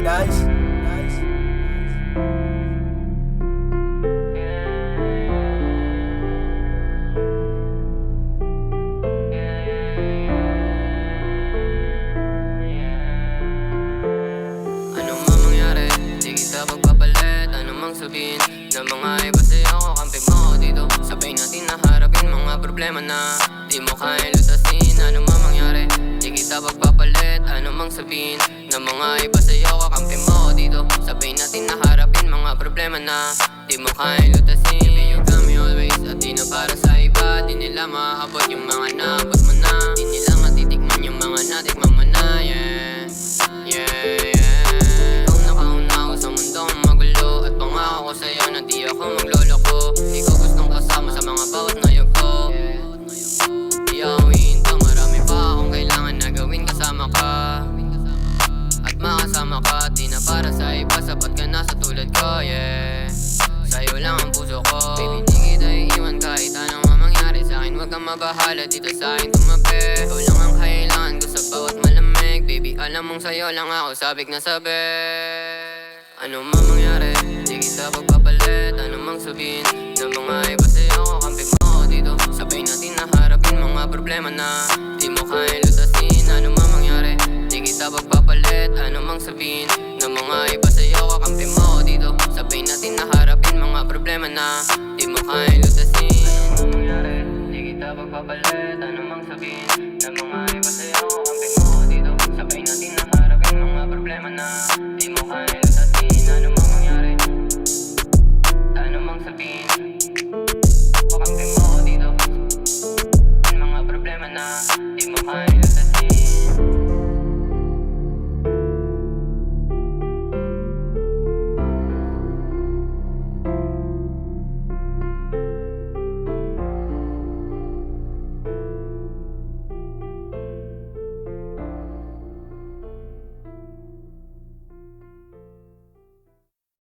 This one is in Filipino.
Nice. Ano man mangyari, di kita pagpapalit. Ano mang sabihin ng mga iba sa'yo, kakampi mo dito. Sabay natin naharapin mga problema na di mo kaya lutasin. Ano man mangyari, di kita pagpapalit. Ano mang sabihin ng mga iba sa'yo, kakampi mo dito. Sabay natin naharapin mga problema na di mo kaya lutasin. Baby, you got me always, at di na para sa iba. Di nila maabot yung mga naabot mo na. Di nila matitikman yung mga natikman mo na. Yeah, yeah, yeah. Ikaw nakauna ako sa mundong magulo, at pangako ko sa'yo na di ako magloloko. Ikaw gustong kasama sa mga bawat nayog ko. Di ako hihinto, marami pa akong kailangan na gawin kasama ka. At makasama ka, di na para sa iba, sapat ka na sa tulad ko, yeah. Sa'yo lang ang puso ko. Baby, di kita iiwan kahit anong mangyari sa'kin. Huwag kang mabahala dito sa'kin tumabi. Ikaw lang ang kailangan ko sa bawat malamig. Baby, alam mong sa'yo lang ako sabik na sabik. Ano man mangyari, di kita pagpapalit. Ano mang sabihin ng mga iba sa'yo, kakampi mo dito. Sabay natin naharapin mga problema na di mo kaya lutasin. Ano man mangyari, di kita pagpapalit. Ano mang sabihin ng mga iba sa'yo, kakampi mo dito. Sabay natin naharapin mga problema na di mo kaya lutasin. Ano man mangyari, di kita pagpapalit. Ano mang sabihin ng mga